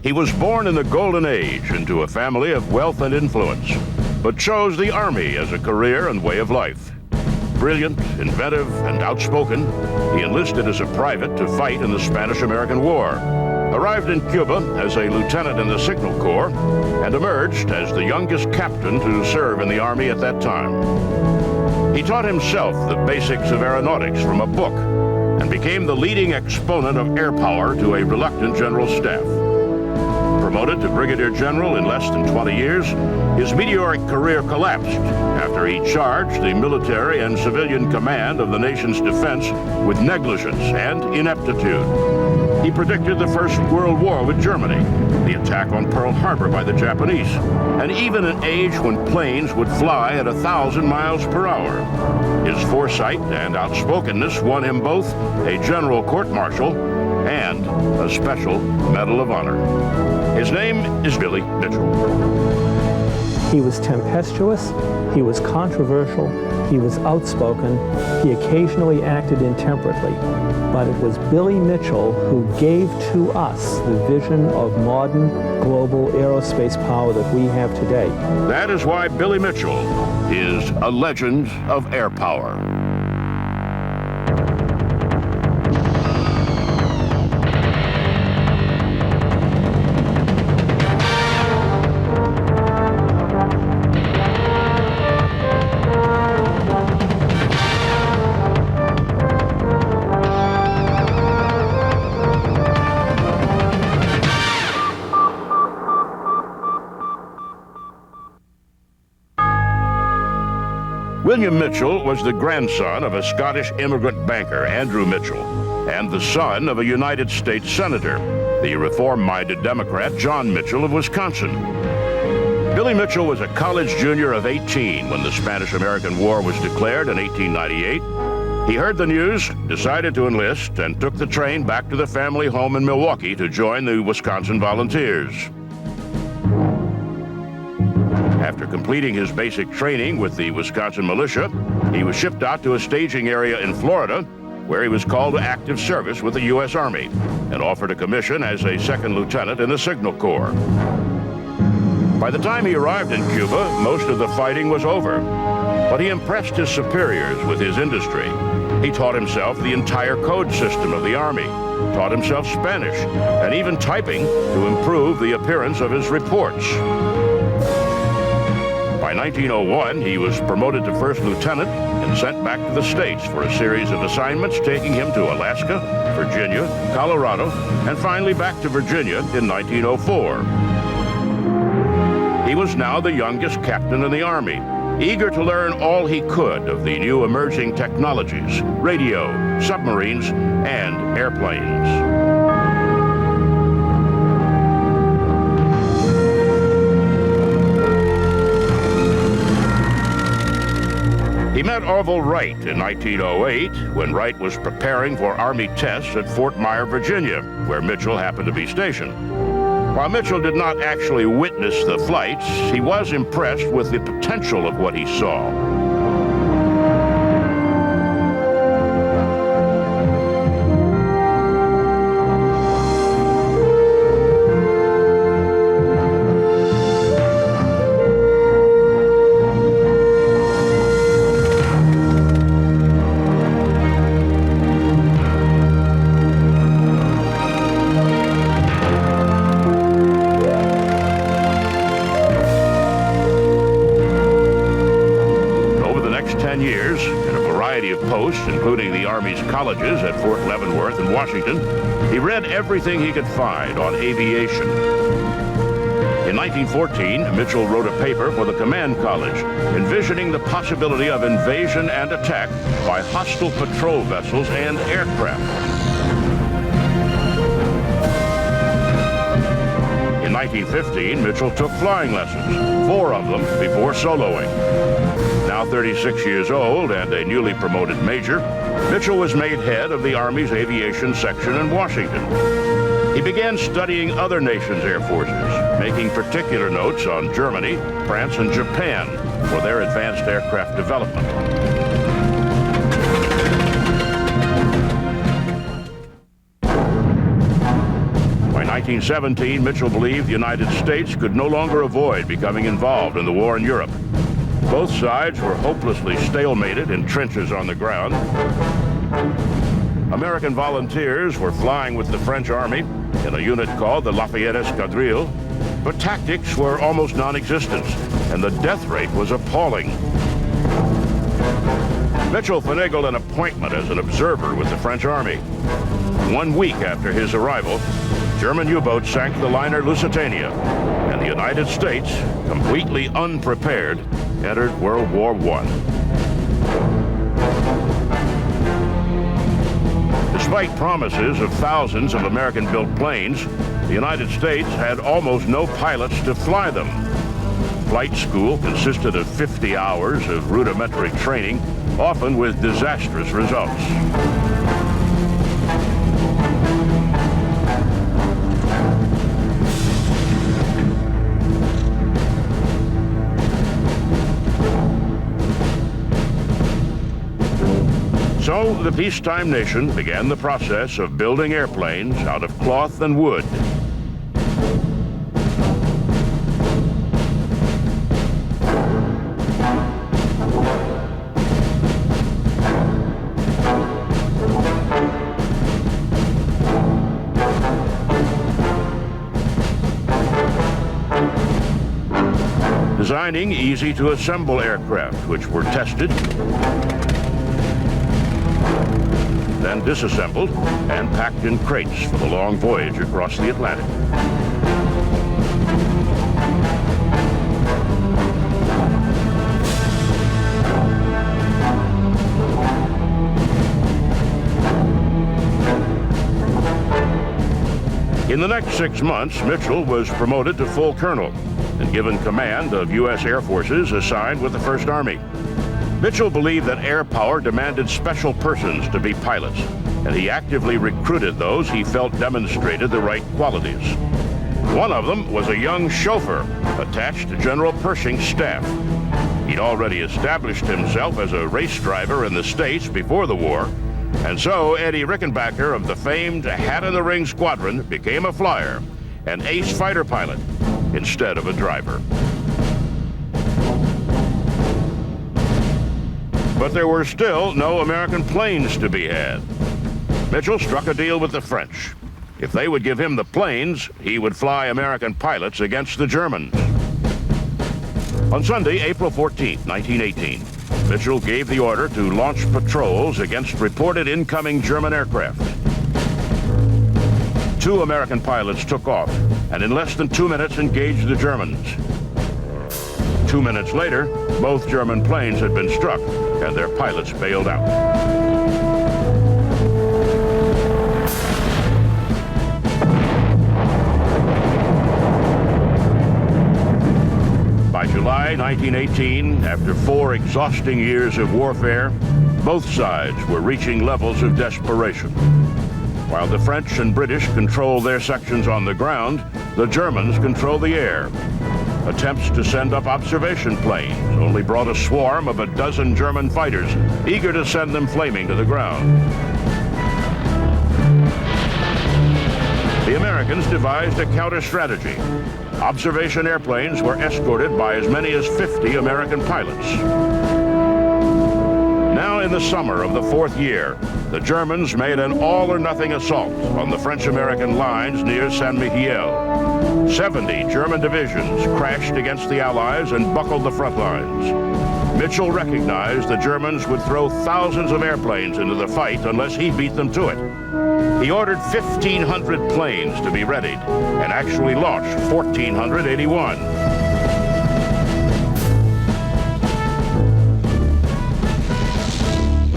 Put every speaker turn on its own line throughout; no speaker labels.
He was born in the Golden Age into a family of wealth and influence, but chose the Army as a career and way of life. Brilliant, inventive, and outspoken, he enlisted as a private to fight in the Spanish-American War, arrived in Cuba as a lieutenant in the Signal Corps, and emerged as the youngest captain to serve in the Army at that time. He taught himself the basics of aeronautics from a book and became the leading exponent of Airpower to a reluctant general staff. Promoted to brigadier general in less than 20 years, his meteoric career collapsed after he charged the military and civilian command of the nation's defense with negligence and ineptitude. He predicted the First World War with Germany, the attack on Pearl Harbor by the Japanese, and even an age when planes would fly at 1,000 miles per hour. His foresight and outspokenness won him both a general court-martial and a special Medal of Honor. His name is Billy Mitchell.
He was tempestuous, he was controversial, he was outspoken, he occasionally acted intemperately, but it was Billy Mitchell who gave to us the vision of modern global aerospace power that we have today.
That is why Billy Mitchell is a legend of air power. William Mitchell was the grandson of a Scottish immigrant banker, Andrew Mitchell, and the son of a United States senator, the reform-minded Democrat John Mitchell of Wisconsin. Billy Mitchell was a college junior of 18 when the Spanish-American War was declared in 1898. He heard the news, decided to enlist, and took the train back to the family home in Milwaukee to join the Wisconsin Volunteers. After completing his basic training with the Wisconsin militia, he was shipped out to a staging area in Florida, where he was called to active service with the U.S. Army and offered a commission as a second lieutenant in the Signal Corps. By the time he arrived in Cuba, most of the fighting was over, but he impressed his superiors with his industry. He taught himself the entire code system of the Army, taught himself Spanish, and even typing to improve the appearance of his reports. By 1901, he was promoted to first lieutenant and sent back to the States for a series of assignments, taking him to Alaska, Virginia, Colorado, and finally back to Virginia in 1904. He was now the youngest captain in the Army, eager to learn all he could of the new emerging technologies, radio, submarines, and airplanes. He met Orville Wright in 1908 when Wright was preparing for Army tests at Fort Myer, Virginia, where Mitchell happened to be stationed. While Mitchell did not actually witness the flights, he was impressed with the potential of what he saw. Including the Army's colleges at Fort Leavenworth and Washington, he read everything he could find on aviation. In 1914, Mitchell wrote a paper for the Command College, envisioning the possibility of invasion and attack by hostile patrol vessels and aircraft. In 1915, Mitchell took flying lessons, 4 of them before soloing. Now 36 years old and a newly promoted major, Mitchell was made head of the Army's aviation section in Washington. He began studying other nations' air forces, making particular notes on Germany, France, and Japan for their advanced aircraft development. By 1917, Mitchell believed the United States could no longer avoid becoming involved in the war in Europe. Both sides were hopelessly stalemated in trenches on the ground. American volunteers were flying with the French Army in a unit called the Lafayette Escadrille, but tactics were almost non-existent, and the death rate was appalling. Mitchell finagled an appointment as an observer with the French Army. 1 week after his arrival, German U-boats sank the liner Lusitania, and the United States, completely unprepared, entered World War I. Despite promises of thousands of American-built planes, the United States had almost no pilots to fly them. Flight school consisted of 50 hours of rudimentary training, often with disastrous results. So the peacetime nation began the process of building airplanes out of cloth and wood. Designing easy-to-assemble aircraft, which were tested, then disassembled and packed in crates for the long voyage across the Atlantic. In the next 6 months, Mitchell was promoted to full colonel and given command of U.S. Air Forces assigned with the First Army. Mitchell believed that Airpower demanded special persons to be pilots, and he actively recruited those he felt demonstrated the right qualities. One of them was a young chauffeur attached to General Pershing's staff. He'd already established himself as a race driver in the States before the war, and so Eddie Rickenbacker of the famed Hat-in-the-Ring Squadron became a flyer, an ace fighter pilot, instead of a driver. But there were still no American planes to be had. Mitchell struck a deal with the French. If they would give him the planes, he would fly American pilots against the Germans. On Sunday, April 14, 1918, Mitchell gave the order to launch patrols against reported incoming German aircraft. 2 American pilots took off, and in less than 2 minutes engaged the Germans. 2 minutes later, both German planes had been struck, and their pilots bailed out. By July 1918, after 4 exhausting years of warfare, both sides were reaching levels of desperation. While the French and British controlled their sections on the ground, the Germans controlled the air. Attempts to send up observation planes only brought a swarm of a dozen German fighters, eager to send them flaming to the ground. The Americans devised a counter-strategy. Observation airplanes were escorted by as many as 50 American pilots. Now in the summer of the 4th year, the Germans made an all-or-nothing assault on the French-American lines near San Miguel. 70 German divisions crashed against the Allies and buckled the front lines. Mitchell recognized the Germans would throw thousands of airplanes into the fight unless he beat them to it. He ordered 1,500 planes to be readied and actually launched 1,481.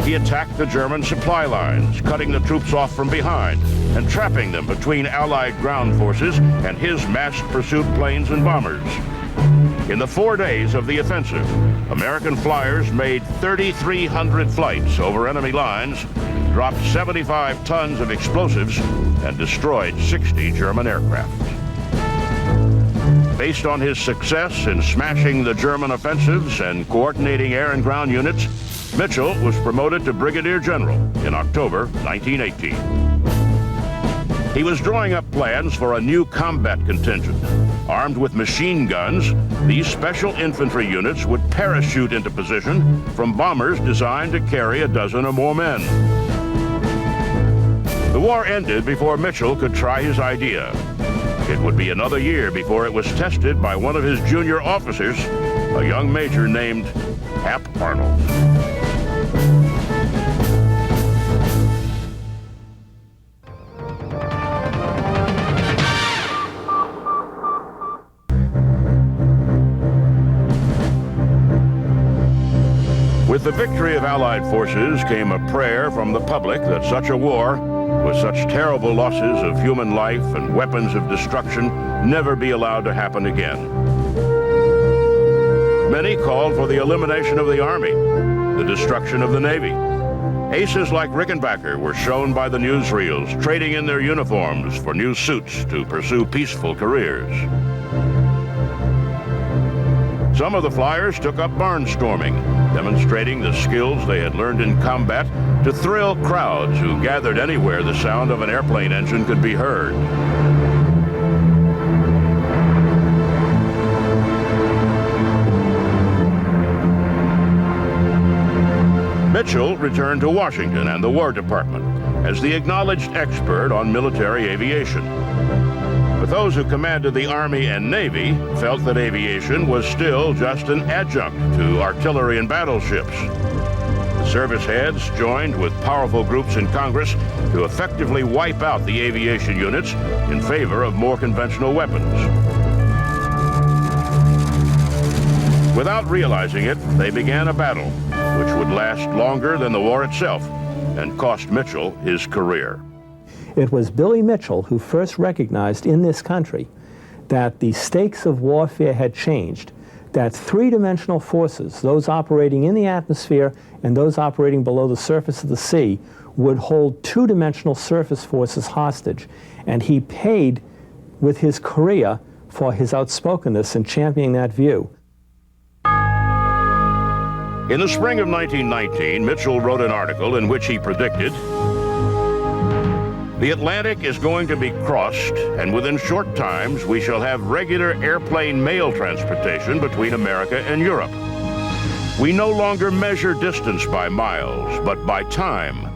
He attacked the German supply lines, cutting the troops off from behind and trapping them between Allied ground forces and his massed pursuit planes and bombers. In the 4 days of the offensive, American flyers made 3,300 flights over enemy lines, dropped 75 tons of explosives, and destroyed 60 German aircraft. Based on his success in smashing the German offensives and coordinating air and ground units, Mitchell was promoted to Brigadier General in October 1918. He was drawing up plans for a new combat contingent. Armed with machine guns, these special infantry units would parachute into position from bombers designed to carry a dozen or more men. The war ended before Mitchell could try his idea. It would be another year before it was tested by one of his junior officers, a young major named Hap Arnold. With the victory of Allied forces came a prayer from the public that such a war, with such terrible losses of human life and weapons of destruction, never be allowed to happen again. Many called for the elimination of the Army, the destruction of the Navy. Aces like Rickenbacker were shown by the newsreels, trading in their uniforms for new suits to pursue peaceful careers. Some of the flyers took up barnstorming, demonstrating the skills they had learned in combat to thrill crowds who gathered anywhere the sound of an airplane engine could be heard. Mitchell returned to Washington and the War Department as the acknowledged expert on military aviation. But those who commanded the Army and Navy felt that aviation was still just an adjunct to artillery and battleships. The service heads joined with powerful groups in Congress to effectively wipe out the aviation units in favor of more conventional weapons. Without realizing it, they began a battle which would last longer than the war itself and cost Mitchell his career.
It was Billy Mitchell who first recognized in this country that the stakes of warfare had changed, that three-dimensional forces, those operating in the atmosphere and those operating below the surface of the sea, would hold two-dimensional surface forces hostage. And he paid with his career for his outspokenness in championing that view.
In the spring of 1919, Mitchell wrote an article in which he predicted, "The Atlantic is going to be crossed, and within short times we shall have regular airplane mail transportation between America and Europe. We no longer measure distance by miles, but by time.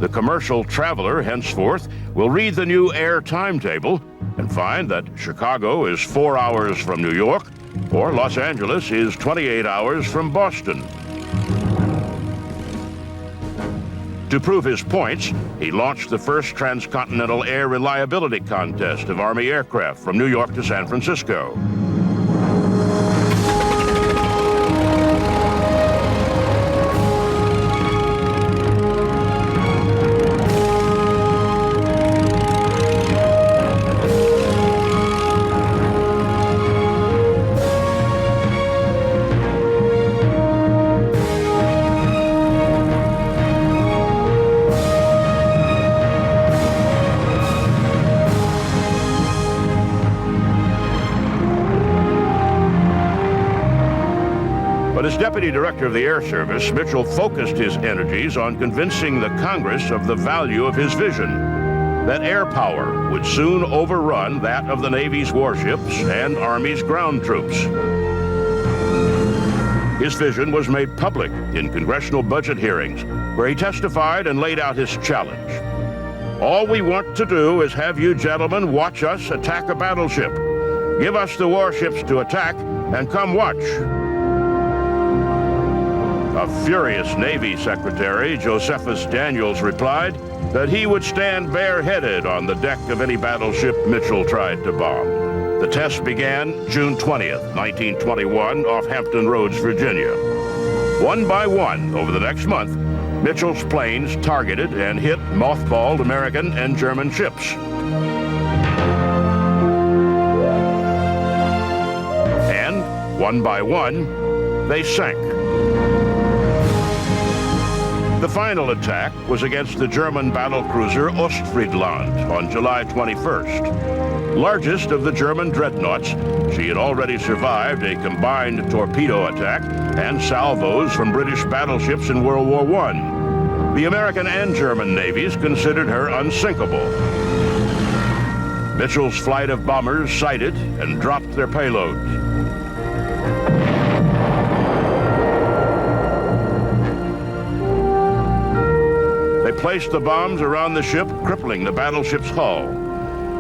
The commercial traveler henceforth will read the new air timetable and find that Chicago is 4 hours from New York, or Los Angeles is 28 hours from Boston." To prove his points, he launched the first transcontinental air reliability contest of Army aircraft from New York to San Francisco. But as Deputy Director of the Air Service, Mitchell focused his energies on convincing the Congress of the value of his vision, that air power would soon overrun that of the Navy's warships and Army's ground troops. His vision was made public in congressional budget hearings, where he testified and laid out his challenge. "All we want to do is have you gentlemen watch us attack a battleship. Give us the warships to attack and come watch." A furious Navy Secretary, Josephus Daniels, replied that he would stand bareheaded on the deck of any battleship Mitchell tried to bomb. The test began June 20th, 1921, off Hampton Roads, Virginia. One by one, over the next month, Mitchell's planes targeted and hit mothballed American and German ships. And, one by one, they sank. The final attack was against the German battlecruiser Ostfriedland on July 21st. Largest of the German dreadnoughts, she had already survived a combined torpedo attack and salvos from British battleships in World War I. The American and German navies considered her unsinkable. Mitchell's flight of bombers sighted and dropped their payloads. They placed the bombs around the ship, crippling the battleship's hull.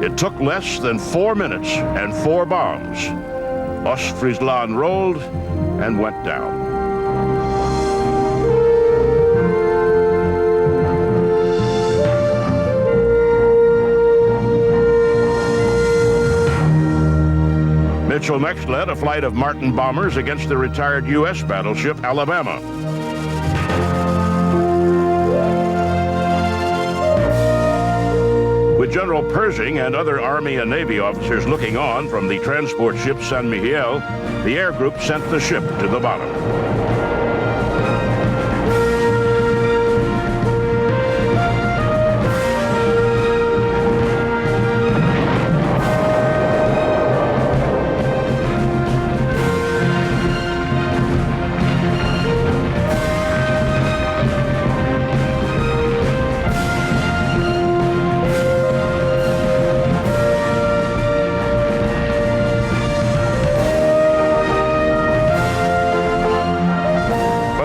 It took less than 4 minutes and 4 bombs. Ostfriesland rolled and went down. Mitchell next led a flight of Martin bombers against the retired U.S. battleship Alabama. With General Pershing and other Army and Navy officers looking on from the transport ship San Miguel, the air group sent the ship to the bottom.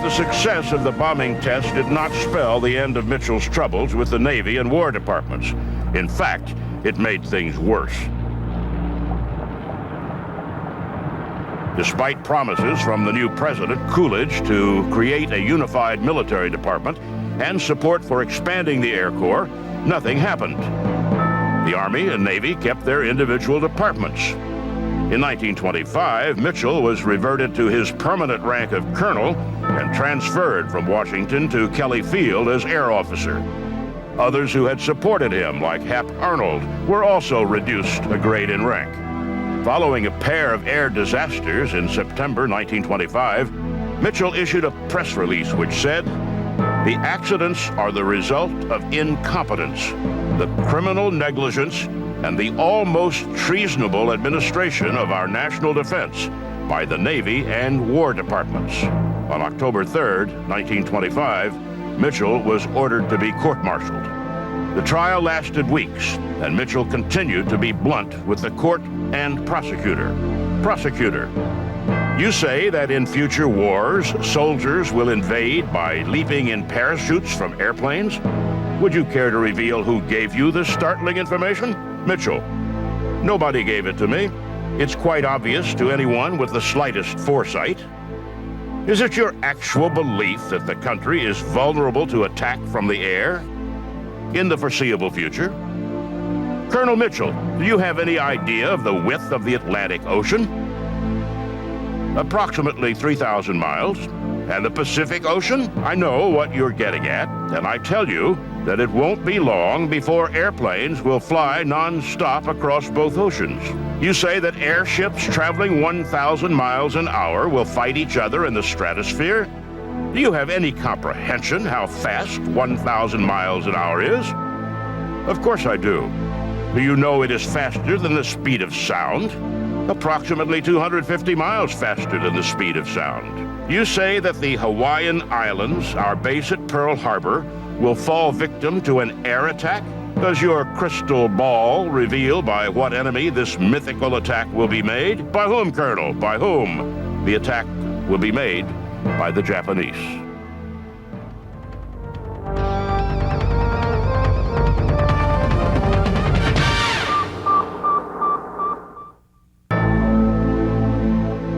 The success of the bombing test did not spell the end of Mitchell's troubles with the Navy and War Departments. In fact, it made things worse. Despite promises from the new president, Coolidge, to create a unified military department and support for expanding the Air Corps, nothing happened. The Army and Navy kept their individual departments. In 1925, Mitchell was reverted to his permanent rank of colonel and transferred from Washington to Kelly Field as air officer. Others who had supported him, like Hap Arnold, were also reduced a grade in rank. Following a pair of air disasters in September 1925, Mitchell issued a press release which said, "The accidents are the result of incompetence, the criminal negligence, and the almost treasonable administration of our national defense by the Navy and War Departments." On October 3rd, 1925, Mitchell was ordered to be court-martialed. The trial lasted weeks, and Mitchell continued to be blunt with the court and prosecutor. Prosecutor, you say that in future wars, soldiers will invade by leaping in parachutes from airplanes? Would you care to reveal who gave you this startling information? Mitchell, nobody gave it to me. It's quite obvious to anyone with the slightest foresight. Is it your actual belief that the country is vulnerable to attack from the air in the foreseeable future? Colonel Mitchell, do you have any idea of the width of the Atlantic Ocean? Approximately 3,000 miles. And the Pacific Ocean? I know what you're getting at, and I tell you that it won't be long before airplanes will fly non-stop across both oceans. You say that airships traveling 1,000 miles an hour will fight each other in the stratosphere? Do you have any comprehension how fast 1,000 miles an hour is? Of course I do. Do you know it is faster than the speed of sound? Approximately 250 miles faster than the speed of sound. You say that the Hawaiian Islands, our base at Pearl Harbor, will fall victim to an air attack? Does your crystal ball reveal by what enemy this mythical attack will be made? By whom, Colonel? By whom? The attack will be made by the Japanese.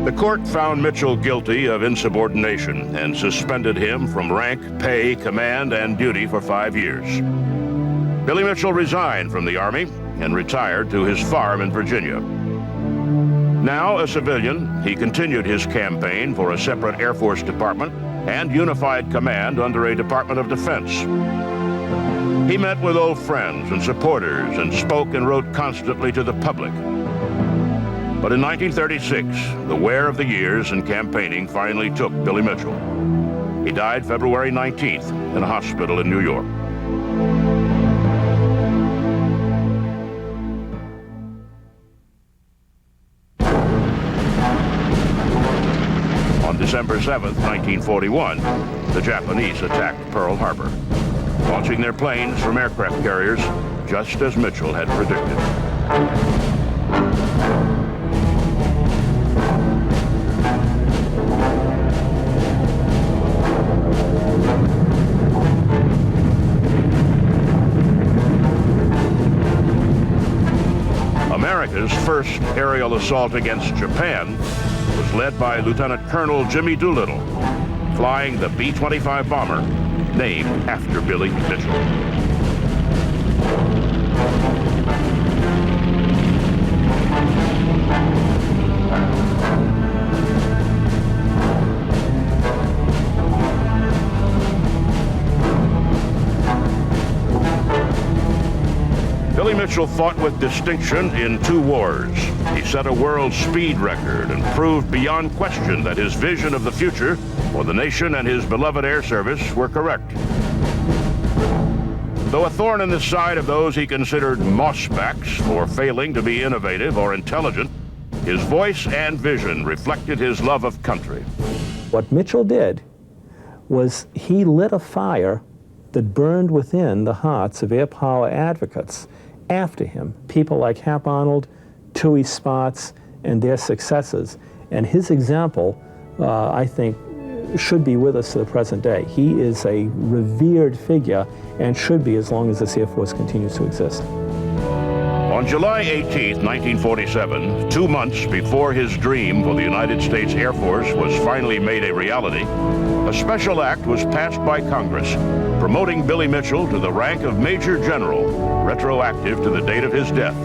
The court found Mitchell guilty of insubordination and suspended him from rank, pay, command, and duty for 5 years. Billy Mitchell resigned from the Army and retired to his farm in Virginia. Now a civilian, he continued his campaign for a separate Air Force department and unified command under a Department of Defense. He met with old friends and supporters and spoke and wrote constantly to the public. But in 1936, the wear of the years in campaigning finally took Billy Mitchell. He died February 19th in a hospital in New York. On December 7, 1941, the Japanese attacked Pearl Harbor, launching their planes from aircraft carriers just as Mitchell had predicted. America's first aerial assault against Japan was led by Lieutenant Colonel Jimmy Doolittle, flying the B-25 bomber named after Billy Mitchell. Billy Mitchell fought with distinction in 2 wars. He set a world speed record and proved beyond question that his vision of the future for the nation and his beloved air service were correct. Though a thorn in the side of those he considered mossbacks for failing to be innovative or intelligent, his voice and vision reflected his love of country.
What Mitchell did was he lit a fire that burned within the hearts of air power advocates after him, people like Hap Arnold, Tui Sparks, and their successors. And his example, I think, should be with us to the present day. He is a revered figure and should be as long as this Air Force continues to exist.
On July 18, 1947, 2 months before his dream for the United States Air Force was finally made a reality, a special act was passed by Congress promoting Billy Mitchell to the rank of Major General, retroactive to the date of his death.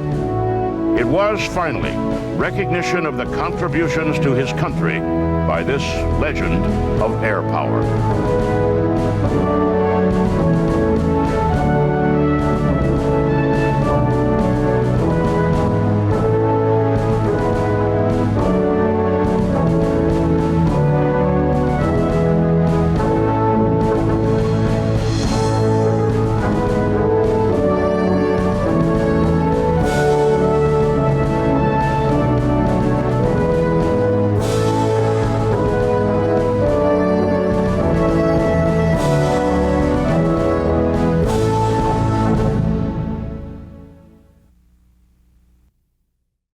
It was finally recognition of the contributions to his country by this legend of air power.